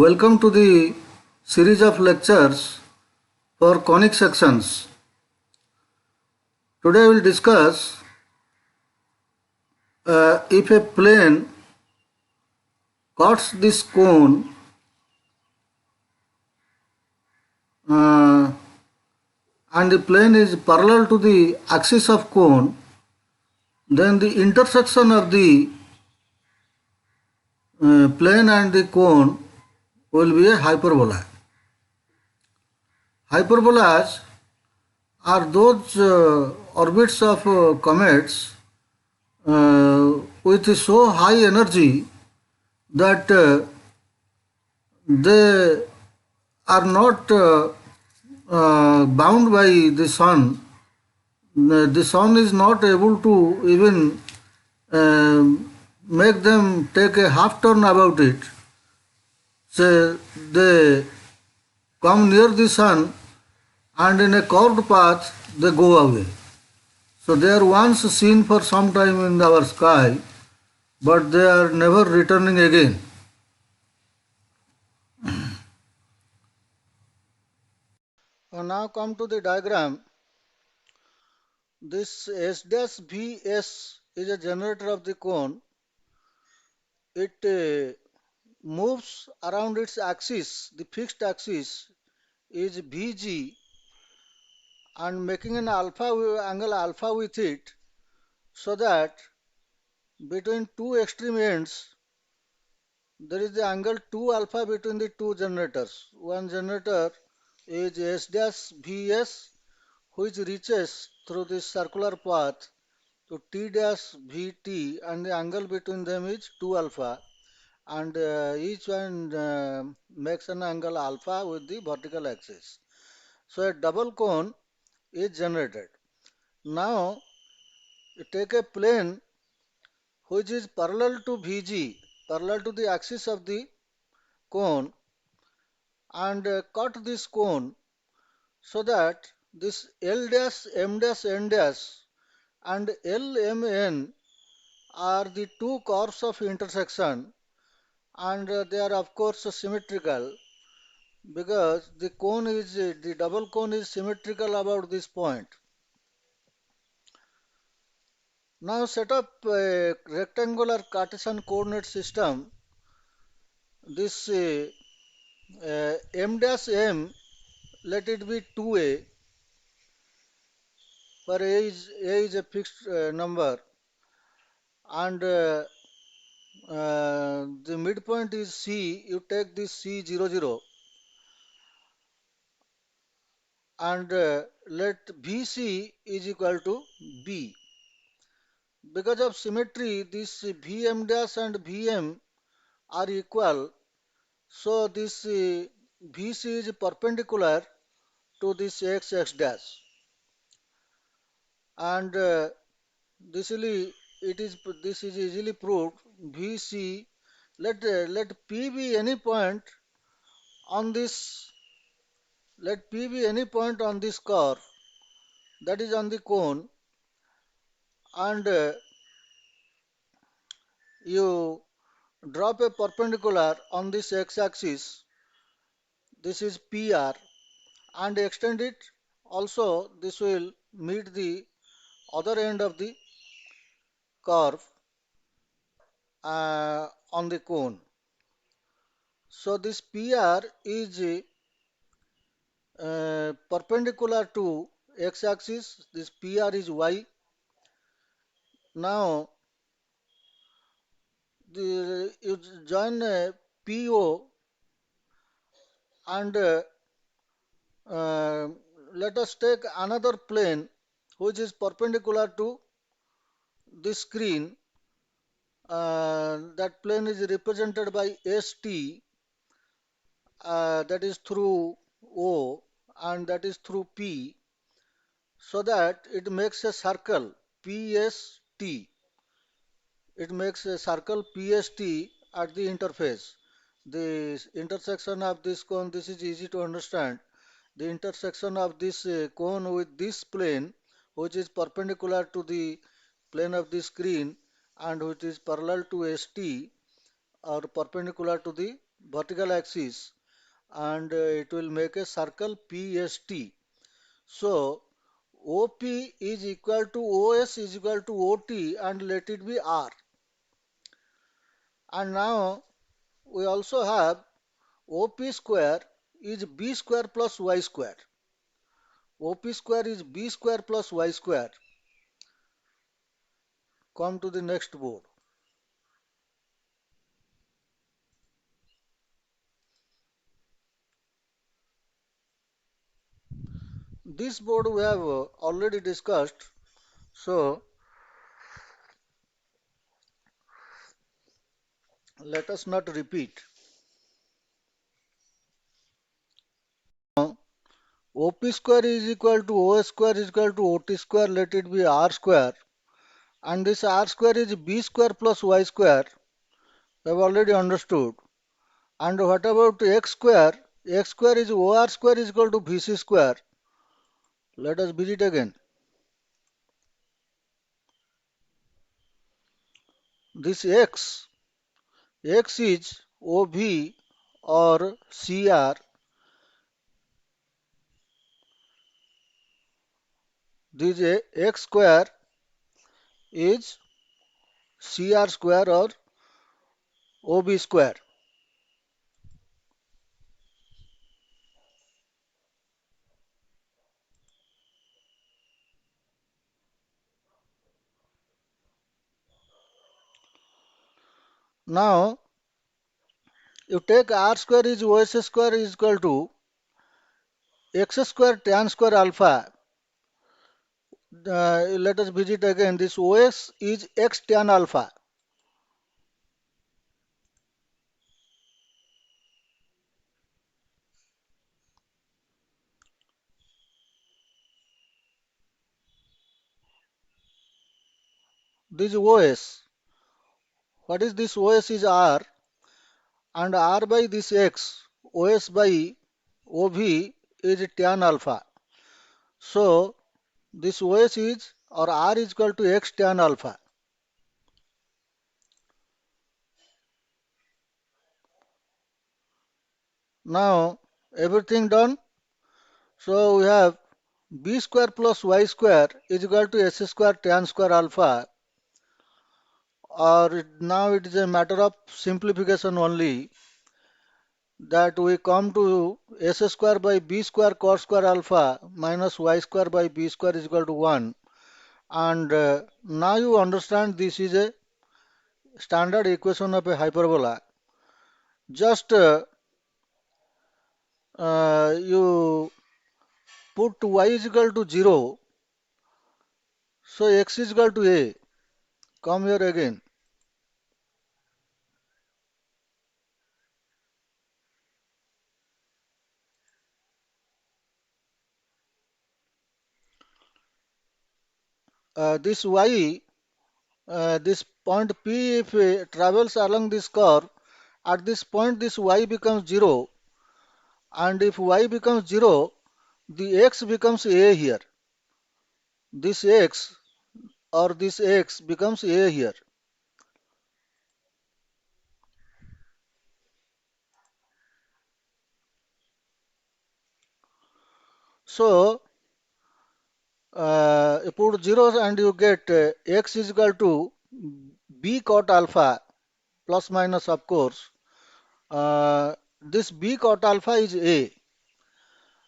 Welcome to the series of lectures for conic sections. Today we will discuss if a plane cuts this cone uh, and the plane is parallel to the axis of cone, then the intersection of the plane and the cone will be a hyperbola. Hyperbolas are those orbits of comets with so high energy that they are not bound by the sun. The sun is not able to even make them take a half turn about it. So they come near the sun and in a curved path they go away. So they are once seen for some time in our sky, but they are never returning again. Now come to the diagram. This S dash Vs is a generator of the cone. It moves around its axis. The fixed axis is Vg and making an angle alpha with it, so that between two extreme ends there is the angle 2 alpha between the two generators. One generator is S dash Vs, which reaches through this circular path to T dash Vt, and the angle between them is 2 alpha, and each one makes an angle alpha with the vertical axis. So a double cone is generated. Now you take a plane which is parallel to Vg, parallel to the axis of the cone, and cut this cone so that this L dash, M dash, N dash and L, M, N are the two curves of intersection, and they are of course symmetrical, because the double cone is symmetrical about this point. Now set up a rectangular Cartesian coordinate system. This M dash M, let it be 2a, for a is a fixed number, and the midpoint is C. You take this C00 and let VC is equal to B. Because of symmetry, this Vm dash and Vm are equal, so this VC is perpendicular to this x dash, and this is easily proved. VC, let P be any point on this, let P be any point on this curve, that is on the cone, and you drop a perpendicular on this x-axis, this is PR, and extend it. Also this will meet the other end of the curve on the cone. So this PR is perpendicular to x-axis, this PR is y. Now you join PO, and uh, let us take another plane which is perpendicular to this screen. That plane is represented by ST, that is through O, and that is through P, so that it makes a circle PST. It makes a circle PST at the interface. The intersection of this cone, this is easy to understand. The intersection of this cone with this plane, which is perpendicular to the plane of the screen and which is parallel to ST, or perpendicular to the vertical axis, and it will make a circle PST. So OP is equal to OS is equal to OT, and let it be R. And now we also have OP square is B square plus Y square. OP square is B square plus Y square. Come to the next board. This board we have already discussed, so let us not repeat. Now, OP square is equal to OS square is equal to OT square, let it be R square, and this R square is B square plus Y square, we have already understood. And what about X square? X square is OR square is equal to VC square. Let us visit again. This X is OV or CR. This X square is CR square or OB square. Now you take R square is OS square is equal to X square tan square alpha. Let us visit again. This OS is X tan alpha. This OS. What is this OS is R, and R by this X. OS by OV is tan alpha. So this OS is or R is equal to X tan alpha. Now everything done. So we have B square plus Y square is equal to S square tan square alpha, or now it is a matter of simplification only, that we come to S square by B square cos square alpha minus Y square by B square is equal to 1. And now you understand this is a standard equation of a hyperbola. Just you put y is equal to 0, so x is equal to a. Come here again. This y, this point P, if it travels along this curve, at this point this y becomes 0, and if y becomes 0, the x becomes a here. This x or this x becomes a here. So you put 0 and you get x is equal to b cot alpha plus minus, of course. This b cot alpha is a.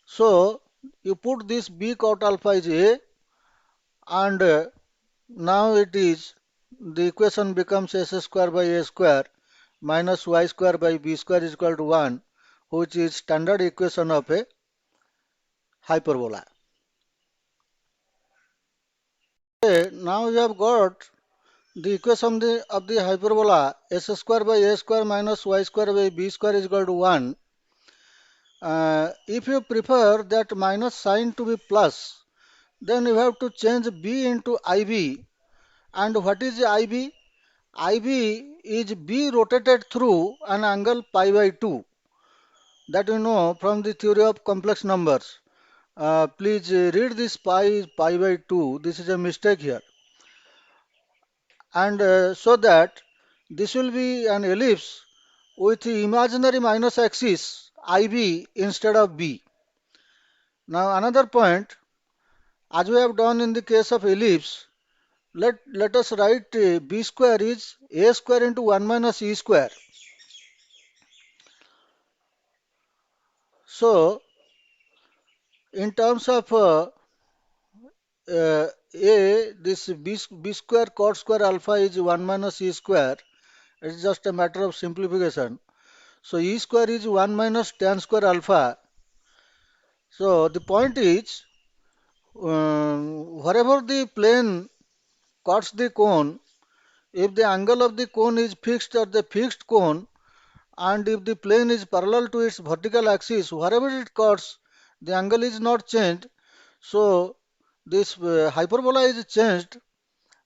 So you put this b cot alpha is a, and now it is the equation becomes s square by a square minus y square by b square is equal to 1, which is standard equation of a hyperbola. Okay, now we have got the equation of the hyperbola s square by a square minus y square by b square is equal to 1. If you prefer that minus sign to be plus, then you have to change b into ib. And what is ib? ib is b rotated through an angle pi by 2. That you know from the theory of complex numbers. Please read this pi by 2. This is a mistake here. And so that this will be an ellipse, with imaginary minus axis IB instead of B. Now another point, as we have done in the case of ellipse, let us write B square is A square into 1 minus E square. So in terms of this B square cot square alpha is 1 minus E square. It is just a matter of simplification. So E square is 1 minus tan square alpha. So the point is, wherever the plane cuts the cone, if the angle of the cone is fixed at the fixed cone, and if the plane is parallel to its vertical axis, wherever it cuts, the angle is not changed. So this hyperbola is changed,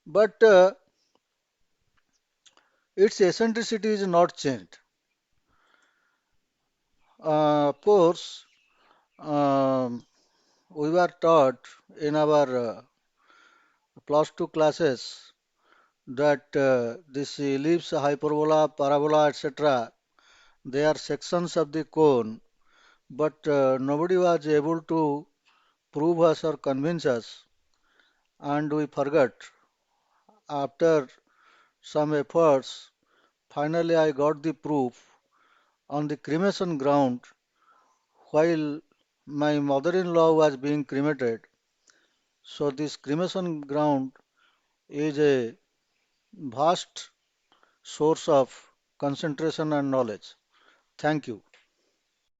but its eccentricity is not changed. Of course, um, we were taught in our plus 2 classes that this ellipse, hyperbola, parabola, etc., they are sections of the cone, but nobody was able to prove us or convince us, and we forgot. After some efforts, finally I got the proof on the cremation ground while my mother-in-law was being cremated. So this cremation ground is a vast source of concentration and knowledge. Thank you.